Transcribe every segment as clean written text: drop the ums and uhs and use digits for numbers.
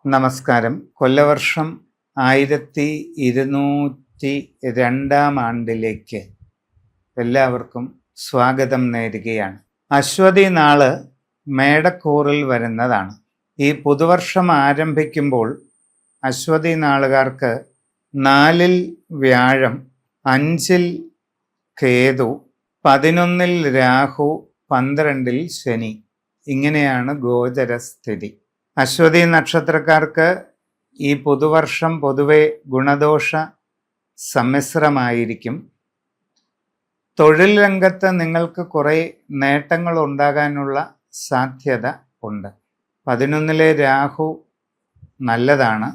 നമസ്കാരം. കൊല്ലവർഷം 1202 എല്ലാവർക്കും സ്വാഗതം നേരുകയാണ്. അശ്വതി നാള് മേടക്കൂറിൽ വരുന്നതാണ്. ഈ പുതുവർഷം ആരംഭിക്കുമ്പോൾ അശ്വതി നാളുകാർക്ക് 4-ൽ വ്യാഴം, 5-ൽ കേതു, 11-ൽ രാഹു, 12-ൽ ശനി, ഇങ്ങനെയാണ് ഗോചരസ്ഥിതി. അശ്വതി നക്ഷത്രക്കാർക്ക് ഈ പുതുവർഷം പൊതുവെ ഗുണദോഷ സമ്മിശ്രമായിരിക്കും. തൊഴിൽ രംഗത്ത് നിങ്ങൾക്ക് കുറേ നേട്ടങ്ങൾ ഉണ്ടാകാനുള്ള സാധ്യത ഉണ്ട്. 11-ലെ രാഹു നല്ലതാണ്.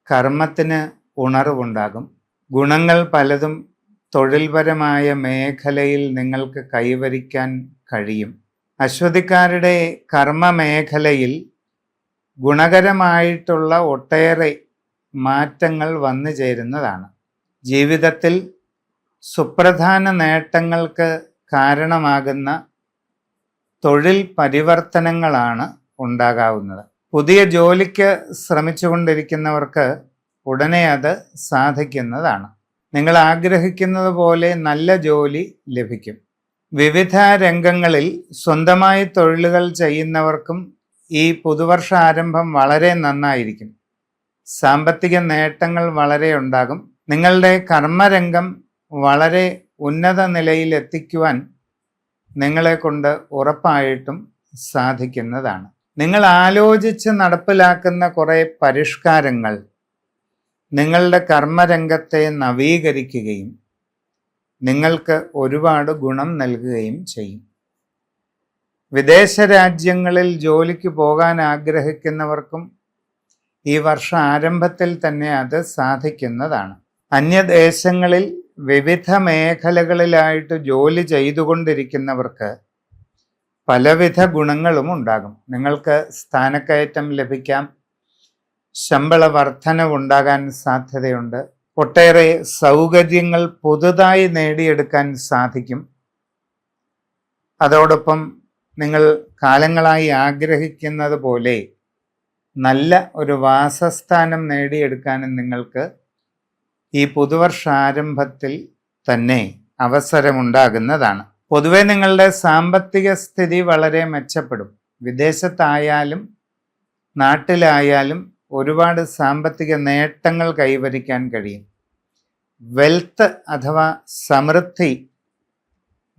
കർമ്മത്തിന് ഉണർവുണ്ടാകും. ഗുണങ്ങൾ പലതും തൊഴിൽപരമായ മേഖലയിൽ നിങ്ങൾക്ക് കൈവരിക്കാൻ കഴിയും. അശ്വതിക്കാരുടെ കർമ്മ മേഖലയിൽ ഗുണകരമായിട്ടുള്ള ഒട്ടേറെ മാറ്റങ്ങൾ വന്നു ചേരുന്നതാണ്. ജീവിതത്തിൽ സുപ്രധാന നേട്ടങ്ങൾക്ക് കാരണമാകുന്ന തൊഴിൽ പരിവർത്തനങ്ങളാണ് ഉണ്ടാകാവുന്നത്. പുതിയ ജോലിക്ക് ശ്രമിച്ചുകൊണ്ടിരിക്കുന്നവർക്ക് ഉടനെ അത് സാധിക്കുന്നതാണ്. നിങ്ങൾ ആഗ്രഹിക്കുന്നത് പോലെ നല്ല ജോലി ലഭിക്കും. വിവിധ രംഗങ്ങളിൽ സ്വന്തമായി തൊഴിലുകൾ ചെയ്യുന്നവർക്കും ഈ പുതുവർഷ ആരംഭം വളരെ നന്നായിരിക്കും. സാമ്പത്തിക നേട്ടങ്ങൾ വളരെ ഉണ്ടാകും. നിങ്ങളുടെ കർമ്മരംഗം വളരെ ഉന്നത നിലയിൽ എത്തിക്കുവാൻ നിങ്ങളെ കൊണ്ട് ഉറപ്പായിട്ടും സാധിക്കുന്നതാണ്. നിങ്ങൾ ആലോചിച്ച് നടപ്പിലാക്കുന്ന കുറേ പരിഷ്കാരങ്ങൾ നിങ്ങളുടെ കർമ്മരംഗത്തെ നവീകരിക്കുകയും നിങ്ങൾക്ക് ഒരുപാട് ഗുണം നൽകുകയും ചെയ്യും. വിദേശ രാജ്യങ്ങളിൽ ജോലിക്ക് പോകാൻ ആഗ്രഹിക്കുന്നവർക്കും ഈ വർഷ ആരംഭത്തിൽ തന്നെ അത് സാധിക്കുന്നതാണ്. അന്യദേശങ്ങളിൽ വിവിധ മേഖലകളിലായിട്ട് ജോലി ചെയ്തുകൊണ്ടിരിക്കുന്നവർക്ക് പലവിധ ഗുണങ്ങളും ഉണ്ടാകും. നിങ്ങൾക്ക് സ്ഥാനക്കയറ്റം ലഭിക്കാം, ശമ്പള വർധനവുണ്ടാകാൻ സാധ്യതയുണ്ട്, ഒട്ടേറെ സൗകര്യങ്ങൾ പുതുതായി നേടിയെടുക്കാൻ സാധിക്കും. അതോടൊപ്പം നിങ്ങൾ കാലങ്ങളായി ആഗ്രഹിക്കുന്നത് പോലെ നല്ല ഒരു വാസസ്ഥാനം നേടിയെടുക്കാനും നിങ്ങൾക്ക് ഈ പുതുവർഷാരംഭത്തിൽ തന്നെ അവസരമുണ്ടാകുന്നതാണ്. പൊതുവെ നിങ്ങളുടെ സാമ്പത്തിക സ്ഥിതി വളരെ മെച്ചപ്പെടും. വിദേശത്തായാലും നാട്ടിലായാലും ഒരുപാട് സാമ്പത്തിക നേട്ടങ്ങൾ കൈവരിക്കാൻ കഴിയും. വെൽത്ത് അഥവാ സമൃദ്ധി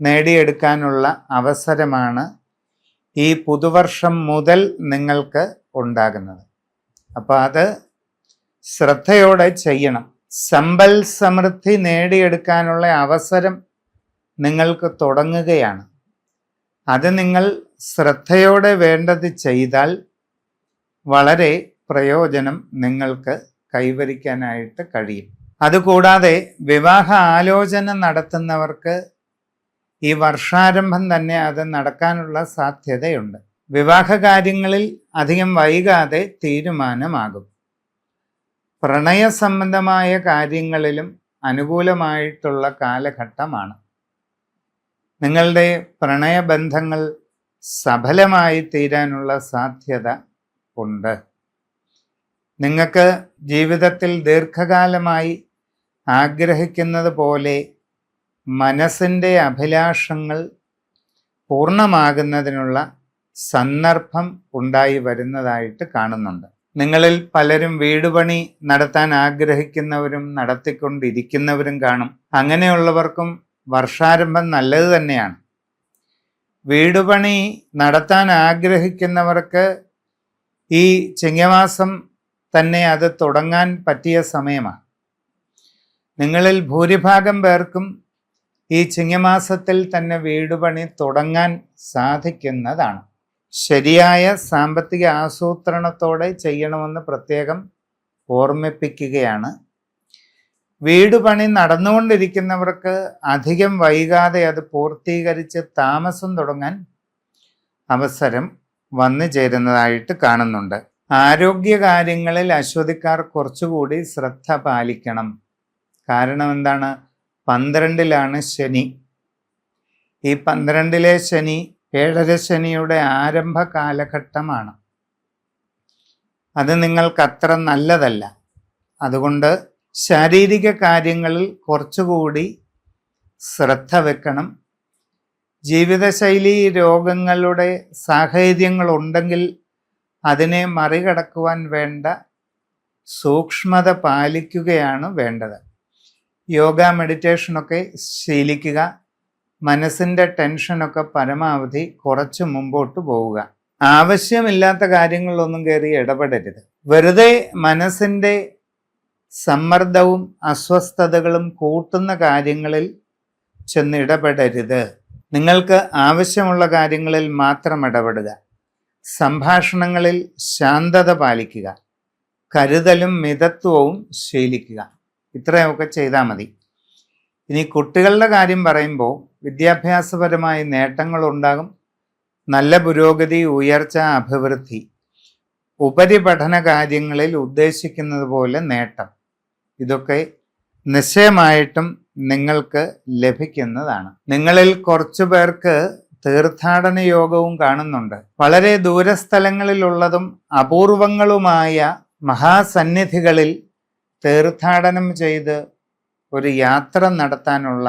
നേടിയെടുക്കാനുള്ള അവസരമാണ് ഈ പുതുവർഷം മുതൽ നിങ്ങൾക്ക് ഉണ്ടാകുന്നത്. അപ്പോൾ അത് ശ്രദ്ധയോടെ ചെയ്യണം. സമ്പൽ സമൃദ്ധി നേടിയെടുക്കാനുള്ള അവസരം നിങ്ങൾക്ക് തുടങ്ങുകയാണ്. അത് നിങ്ങൾ ശ്രദ്ധയോടെ വേണ്ടത് ചെയ്താൽ വളരെ പ്രയോജനം നിങ്ങൾക്ക് കൈവരിക്കാനായിട്ട് കഴിയും. അതുകൂടാതെ വിവാഹ ആലോചന നടത്തുന്നവർക്ക് ഈ വർഷാരംഭം തന്നെ അത് നടക്കാനുള്ള സാധ്യതയുണ്ട്. വിവാഹ കാര്യങ്ങളിൽ അധികം വൈകാതെ തീരുമാനമാകും. പ്രണയ സംബന്ധമായ കാര്യങ്ങളിലും അനുകൂലമായിട്ടുള്ള കാലഘട്ടമാണ്. നിങ്ങളുടെ പ്രണയബന്ധങ്ങൾ സഫലമായി തീരാനുള്ള സാധ്യത ഉണ്ട്. നിങ്ങൾക്ക് ജീവിതത്തിൽ ദീർഘകാലമായി ആഗ്രഹിക്കുന്നത് പോലെ മനസ്സിൻ്റെ അഭിലാഷങ്ങൾ പൂർണ്ണമാകുന്നതിനുള്ള സന്ദർഭം ഉണ്ടായി വരുന്നതായിട്ട് കാണുന്നുണ്ട്. നിങ്ങളിൽ പലരും വീടുപണി നടത്താൻ ആഗ്രഹിക്കുന്നവരും നടത്തിക്കൊണ്ടിരിക്കുന്നവരും കാണും. അങ്ങനെയുള്ളവർക്കും വർഷാരംഭം നല്ലത് തന്നെയാണ്. വീടുപണി നടത്താൻ ആഗ്രഹിക്കുന്നവർക്ക് ഈ ചിങ്ങമാസം തന്നെ അത് തുടങ്ങാൻ പറ്റിയ സമയമാണ്. നിങ്ങളിൽ ഭൂരിഭാഗം പേർക്കും ഈ ചിങ്ങമാസത്തിൽ തന്നെ വീടുപണി തുടങ്ങാൻ സാധിക്കുന്നതാണ്. ശരിയായ സാമ്പത്തിക ആസൂത്രണത്തോടെ ചെയ്യണമെന്ന് പ്രത്യേകം ഓർമ്മിപ്പിക്കുകയാണ്. വീടുപണി നടന്നുകൊണ്ടിരിക്കുന്നവർക്ക് അധികം വൈകാതെ അത് പൂർത്തീകരിച്ച് താമസം തുടങ്ങാൻ അവസരം വന്നു ചേരുന്നതായിട്ട് കാണുന്നുണ്ട്. ആരോഗ്യകാര്യങ്ങളിൽ അശ്വതിക്കാർ കുറച്ചുകൂടി ശ്രദ്ധ പാലിക്കണം. കാരണം എന്താണ്? 12-ലാണ് ശനി. ഈ 12-ലെ ശനി 7-ര ശനിയുടെ ആരംഭ കാലഘട്ടമാണ്. അത് നിങ്ങൾക്ക് അത്ര നല്ലതല്ല. അതുകൊണ്ട് ശാരീരിക കാര്യങ്ങളിൽ കുറച്ചുകൂടി ശ്രദ്ധ വെക്കണം. ജീവിതശൈലി രോഗങ്ങളുടെ സാഹചര്യങ്ങളുണ്ടെങ്കിൽ അതിനെ മറികടക്കുവാൻ വേണ്ട സൂക്ഷ്മത പാലിക്കുകയാണ് വേണ്ടത്. യോഗ, മെഡിറ്റേഷനൊക്കെ ശീലിക്കുക. മനസ്സിൻ്റെ ടെൻഷനൊക്കെ പരമാവധി കുറച്ച് മുമ്പോട്ട് പോവുക. ആവശ്യമില്ലാത്ത കാര്യങ്ങളിലൊന്നും കയറി ഇടപെടരുത്. വെറുതെ മനസ്സിൻ്റെ സമ്മർദ്ദവും അസ്വസ്ഥതകളും കൂട്ടുന്ന കാര്യങ്ങളിൽ ചെന്ന് ഇടപെടരുത്. നിങ്ങൾക്ക് ആവശ്യമുള്ള കാര്യങ്ങളിൽ മാത്രം ഇടപെടുക. സംഭാഷണങ്ങളിൽ ശാന്തത പാലിക്കുക. കരുതലും മിതത്വവും ശീലിക്കുക. ഇത്രയൊക്കെ ചെയ്താൽ മതി. ഇനി കുട്ടികളുടെ കാര്യം പറയുമ്പോൾ വിദ്യാഭ്യാസപരമായ നേട്ടങ്ങളുണ്ടാകും. നല്ല പുരോഗതി, ഉയർച്ച, അഭിവൃദ്ധി. ഉപരിപഠന കാര്യങ്ങളിൽ ഉദ്ദേശിക്കുന്നത് പോലെ നേട്ടം. ഇതൊക്കെ നിശ്ചയമായിട്ടും നിങ്ങൾക്ക് ലഭിക്കുന്നതാണ്. നിങ്ങളിൽ കുറച്ചു പേർക്ക് തീർത്ഥാടന യോഗവും കാണുന്നുണ്ട്. വളരെ ദൂരസ്ഥലങ്ങളിലുള്ളതും അപൂർവങ്ങളുമായ മഹാസന്നിധികളിൽ തീർത്ഥാടനം ചെയ്ത് ഒരു യാത്ര നടത്താനുള്ള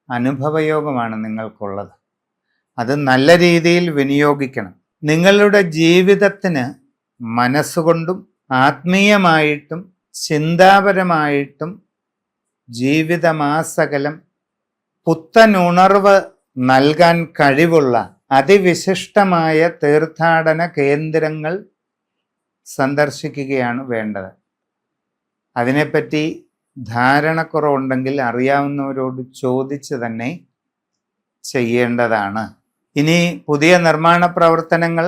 അനുഭവയോഗമാണ് നിങ്ങൾക്കുള്ളത്. അത് നല്ല രീതിയിൽ വിനിയോഗിക്കണം. നിങ്ങളുടെ ജീവിതത്തിന് മനസ്സുകൊണ്ടും ആത്മീയമായിട്ടും ചിന്താപരമായിട്ടും ജീവിതമാസകലം പുത്തനുണർവ് നൽകാൻ കഴിവുള്ള അതിവിശിഷ്ടമായ തീർത്ഥാടന കേന്ദ്രങ്ങൾ സന്ദർശിക്കുകയാണ് വേണ്ടത്. അതിനെപ്പറ്റി ധാരണക്കുറവുണ്ടെങ്കിൽ അറിയാവുന്നവരോട് ചോദിച്ച് തന്നെ ചെയ്യേണ്ടതാണ്. ഇനി പുതിയ നിർമ്മാണ പ്രവർത്തനങ്ങൾ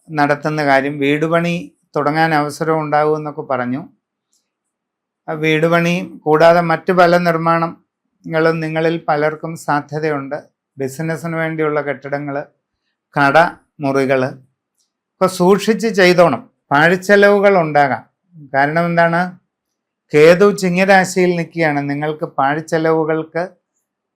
നടത്തുന്ന കാര്യം, വീടുപണി തുടങ്ങാൻ അവസരം ഉണ്ടാകുമെന്നൊക്കെ പറഞ്ഞു. വീടുപണി കൂടാതെ മറ്റു പല നിർമ്മാണങ്ങളും നിങ്ങളിൽ പലർക്കും സാധ്യതയുണ്ട്. ബിസിനസ്സിന് വേണ്ടിയുള്ള കെട്ടിടങ്ങൾ, കട മുറികൾ ഒക്കെ സൂക്ഷിച്ച് ചെയ്തോണം. പാഴ്ചെലവുകൾ ഉണ്ടാകാം. കാരണം എന്താണ്? കേതു ചിങ്ങരാശിയിൽ നിൽക്കുകയാണ്. നിങ്ങൾക്ക് പാഴ്ചെലവുകൾക്ക്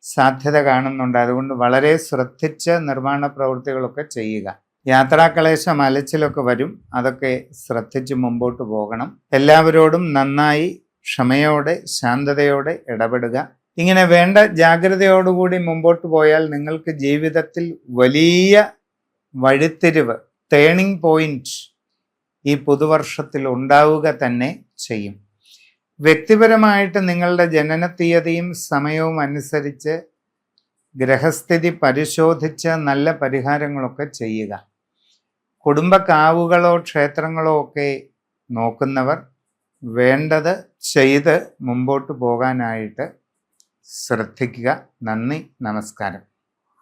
സാധ്യത കാണുന്നുണ്ട്. അതുകൊണ്ട് വളരെ ശ്രദ്ധിച്ച് നിർമ്മാണ പ്രവൃത്തികളൊക്കെ ചെയ്യുക. യാത്രാക്ലേശം, അലച്ചിലൊക്കെ വരും. അതൊക്കെ ശ്രദ്ധിച്ച് മുമ്പോട്ട് പോകണം. എല്ലാവരോടും നന്നായി ക്ഷമയോടെ ശാന്തതയോടെ ഇടപെടുക. ഇങ്ങനെ വേണ്ട ജാഗ്രതയോടുകൂടി മുമ്പോട്ട് പോയാൽ നിങ്ങൾക്ക് ജീവിതത്തിൽ വലിയ വഴിത്തിരിവ്, ടേണിംഗ് പോയിന്റ് ഈ പുതുവർഷത്തിൽ ഉണ്ടാവുക തന്നെ ചെയ്യും. വ്യക്തിപരമായിട്ട് നിങ്ങളുടെ ജനന തീയതിയും സമയവും അനുസരിച്ച് ഗ്രഹസ്ഥിതി പരിശോധിച്ച് നല്ല പരിഹാരങ്ങളൊക്കെ ചെയ്യുക. കുടുംബക്കാവുകളോ ക്ഷേത്രങ്ങളോ ഒക്കെ നോക്കുന്നവർ വേണ്ടത് ചെയ്ത് മുമ്പോട്ട് പോകാനായിട്ട് ശ്രദ്ധിക്കുക. നന്ദി, നമസ്കാരം.